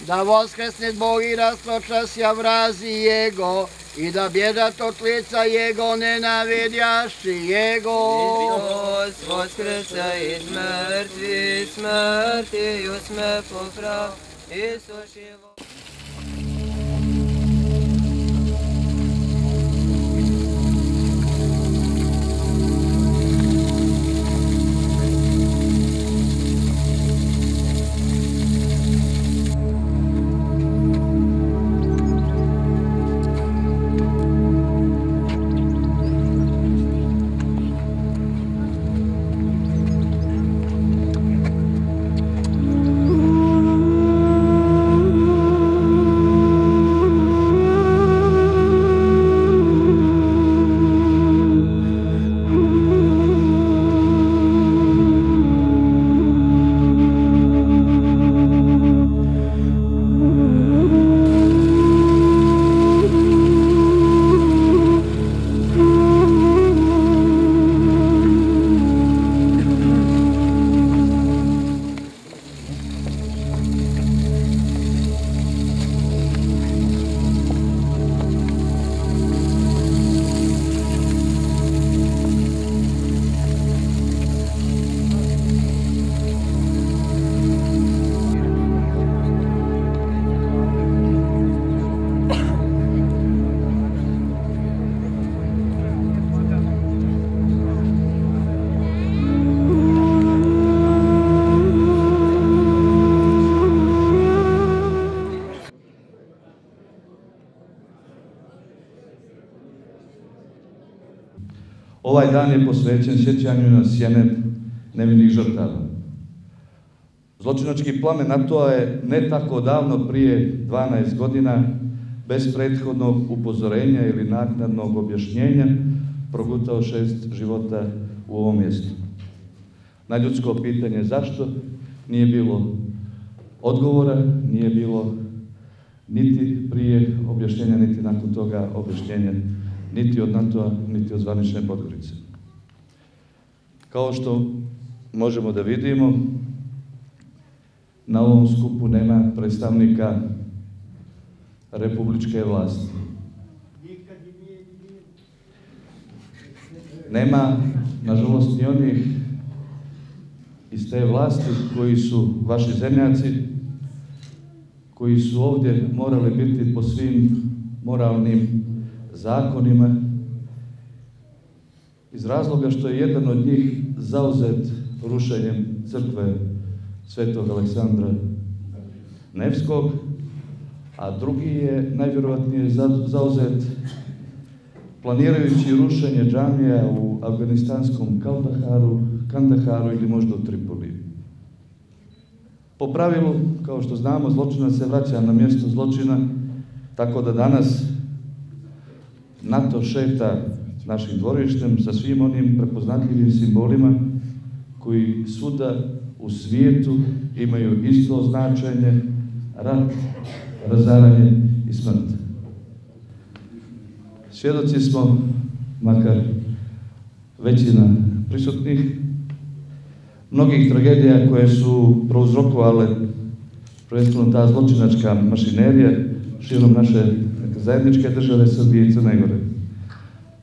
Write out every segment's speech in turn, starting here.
da voskresne Bog i rastočasja vrazi Jego, i da bježat od lica Jego nenavidjaši Jego. Hristos voskresa iz mrtvih, smrtiju sme poprav, Isus život. Ovaj dan je posvećen sjećanju na sjene nevinih žrtava. Zločinački plamen NATO-a je ne tako davno, prije 12 godina, bez prethodnog upozorenja ili naknadnog objašnjenja, progutao 6 života u ovom mjestu. Na ljudsko pitanje zašto nije bilo odgovora, nije bilo niti prije objašnjenja, niti nakon toga objašnjenja, niti od NATO-a, niti od zvanične Podgorice. Kao što možemo da vidimo, na ovom skupu nema predstavnika republičke vlasti. Nema, nažalost, ni onih iz te vlasti koji su vaši zemljaci, koji su ovdje morali biti po svim moralnim zakonima, iz razloga što je jedan od njih zauzet rušenjem crkve Svetog Aleksandra Nevskog, a drugi je najvjerojatnije zauzet planirajući rušenje džamija u afganistanskom Kandaharu ili možda u Tripoliju. Po pravilu, kao što znamo, zločinac se vraća na mjesto zločina, tako da danas NATO šeta našim dvorištem sa svim onim prepoznatljivim simbolima koji svuda u svijetu imaju isto značenje: rat, razaranje i smrt. Svjedoci smo, makar većina prisutnih, mnogih tragedija koje su prouzrokovale prvenstveno ta zločinačka mašinerija širom naše zajedničke države Srbije i Crne Gore.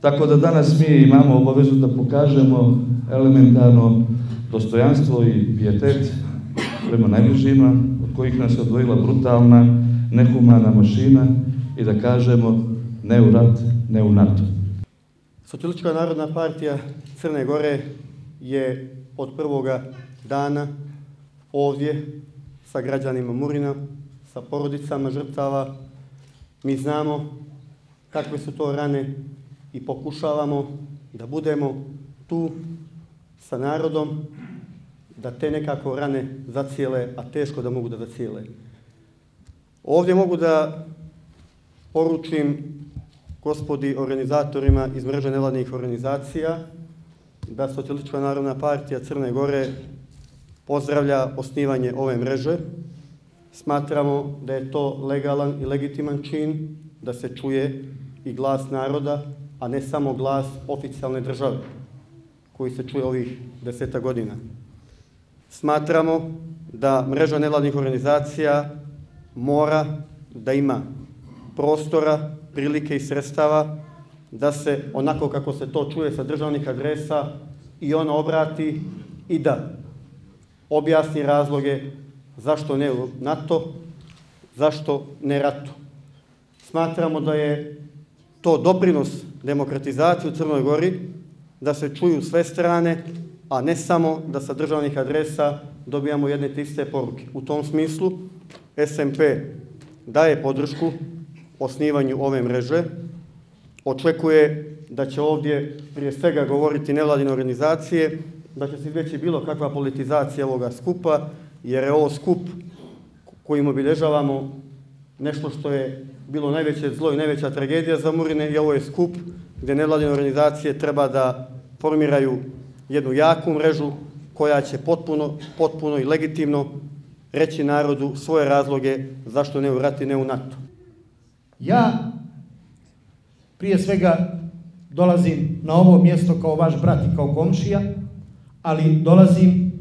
Tako da danas mi imamo obavezu da pokažemo elementarno dostojanstvo i pijetet prema najbližima, od kojih nas je odvojila brutalna, nehumana mašina, i da kažemo ne u rat, ne u NATO. Socijalistička narodna partija Crne Gore je od prvoga dana ovdje sa građanima Murina, sa porodicama žrtava. Mi znamo kakve su to rane i pokušavamo da budemo tu sa narodom, da te nekako rane zacijele, a teško da mogu da zacijele. Ovdje mogu da poručim gospodi organizatorima iz mreže nevladinih organizacija da Socijalistička narodna partija Crne Gore pozdravlja osnivanje ove mreže. Smatramo da je to legalan i legitiman čin, da se čuje i glas naroda, a ne samo glas oficijalne države, koji se čuje ovih 10 godina. Smatramo da mreža nevladnih organizacija mora da ima prostora, prilike i sredstava da se, onako kako se to čuje sa državnih adresa, i ona obrati i da objasni razloge zašto ne u NATO, zašto ne ratu. Smatramo da je to doprinos demokratizaciji u Crnoj Gori, da se čuju sve strane, a ne samo da sa državnih adresa dobijamo jedne te iste poruke. U tom smislu SMP daje podršku osnivanju ove mreže, očekuje da će ovdje prije svega govoriti nevladine organizacije, da će se izbjeći bilo kakva politizacija ovoga skupa, jer je ovo skup kojim obilježavamo nešto što je bilo najveće zlo i najveća tragedija za Murine, i ovo je skup gdje nevladine organizacije treba da formiraju jednu jaku mrežu koja će potpuno i legitimno reći narodu svoje razloge zašto ne u rat i ne u NATO. Ja prije svega dolazim na ovo mjesto kao vaš brat i kao komšija, ali dolazim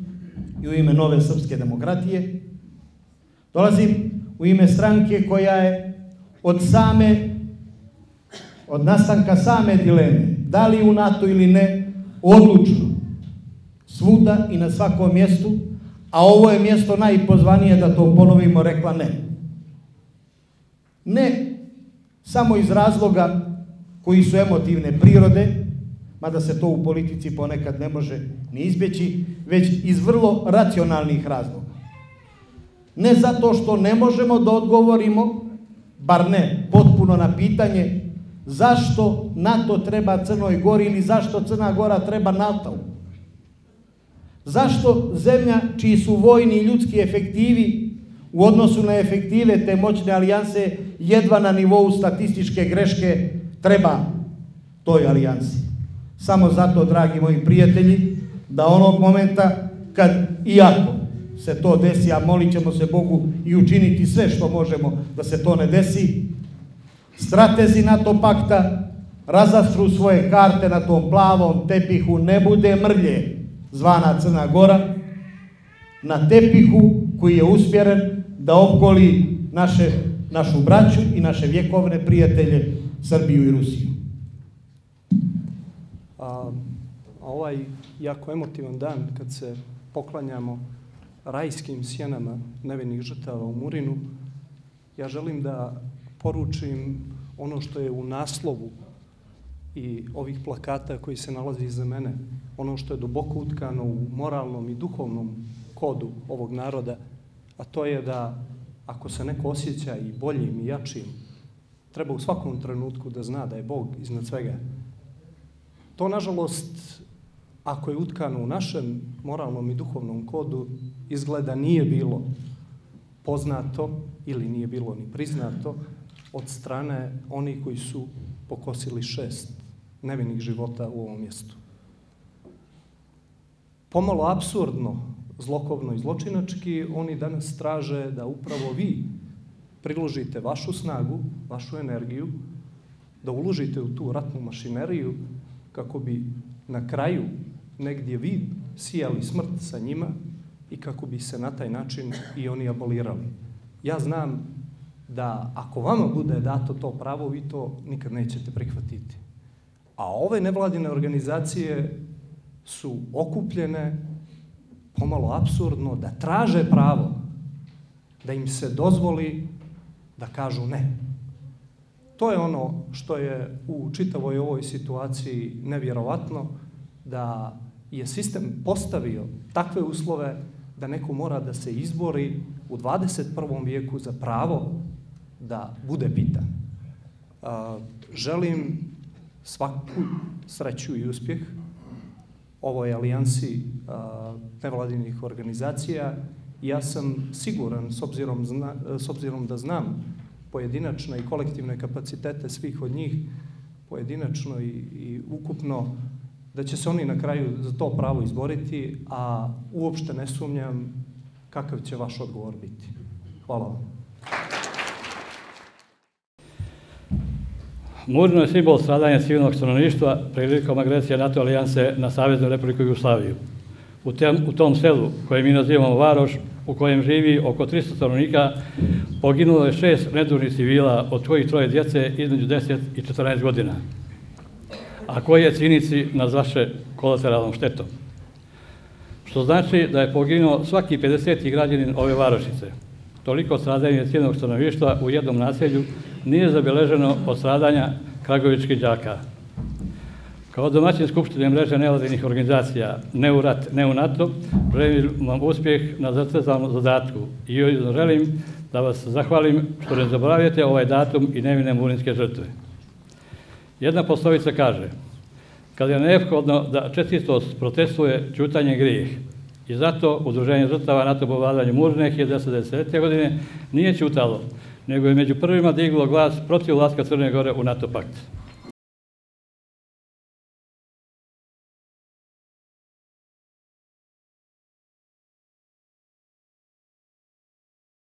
i u ime Nove srpske demokratije. Dolazim u ime stranke koja je od nastanka same dileme, da li u NATO ili ne, odlučno, svuda i na svakom mjestu, a ovo je mjesto najpozvanije da to ponovimo, rekla ne. Ne samo iz razloga koji su emotivne prirode, mada se to u politici ponekad ne može ni izbjeći, već iz vrlo racionalnih razloga. Ne zato što ne možemo da odgovorimo, bar ne potpuno, na pitanje zašto NATO treba Crnoj Gori ili zašto Crna Gora treba NATO. Zašto zemlja čiji su vojni i ljudski efektivi u odnosu na efektive te moćne alijanse jedva na nivou statističke greške treba toj alijansi. Samo zato, dragi moji prijatelji, da onog momenta kad i ako se to desi, a molit ćemo se Bogu i učiniti sve što možemo da se to ne desi, stratezi NATO pakta razastru svoje karte na tom plavom tepihu, ne bude mrlje zvana Crna Gora, na tepihu koji je usmjeren da opkoli našu braću i naše vjekovne prijatelje Srbiju i Rusiju. Ovaj jako emotivan dan kad se poklanjamo rajskim sjenama nevinih žrtava u Murinu, ja želim da poručim ono što je u naslovu i ovih plakata koji se nalazi iza mene, ono što je duboko utkano u moralnom i duhovnom kodu ovog naroda, a to je da ako se neko osjeća i boljim i jačim, treba u svakom trenutku da zna da je Bog iznad svega. To, nažalost, ako je utkano u našem moralnom i duhovnom kodu, izgleda nije bilo poznato ili nije bilo ni priznato od strane onih koji su pokosili 6 nevinih života u ovom mjestu. Pomalo apsurdno, zlokobno i zločinački, oni danas traže da upravo vi priložite vašu snagu, vašu energiju, da uložite u tu ratnu mašineriju kako bi na kraju negdje vi sijali smrt sa njima i kako bi se na taj način i oni abolirali. Ja znam da ako vama bude dato to pravo, vi to nikad nećete prihvatiti. A ove nevladine organizacije su okupljene, pomalo apsurdno, da traže pravo, da im se dozvoli da kažu ne. To je ono što je u čitavoj ovoj situaciji nevjerovatno, da je sistem postavio takve uslove da neko mora da se izbori u 21. vijeku za pravo da bude pitan. Želim svaku sreću i uspjeh ovoj alijansi nevladinih organizacija. Ja sam siguran, s obzirom da znam pojedinačne i kolektivne kapacitete svih od njih, pojedinačno i ukupno, da će se oni na kraju za to pravo izboriti, a uopšte ne sumnjam kakav će vaš odgovor biti. Hvala vam. Murino je simbol stradanja civilnog stanovništva prilikom agresije NATO alijanse na Saveznu Republiku Jugoslaviju. U tom selu, koje mi nazivamo Varoš, u kojem živi oko 300 stanovnika, Poginulo je 6 nedužnih civila, od kojih 3 djece između 10 i 14 godina, a koje cinici nazvaše kolateralnom štetom. Što znači da je poginuo svaki 50. građanin ove varošice. Toliko stradanja civilnog stanovništva u jednom naselju nije zabeleženo od stradanja kragujevačkih đaka. Kao domaćin Skupštine mreže nevladinih organizacija Ne u rat, ne u NATO, želim vam uspjeh na zacrtanom zadatku i želim da vas zahvalim što ne zaboravljate ovaj datum i nevine murinske žrtve. Jedna poslovica kaže: kad je neophodno da čestitost protestuje, ćutanje je grijeh. I zato Udruženje žrtava NATO bombardovanja Murine 1999. godine nije ćutalo, nego je među prvima diglo glas protiv ulaska Crne Gore u NATO pakt.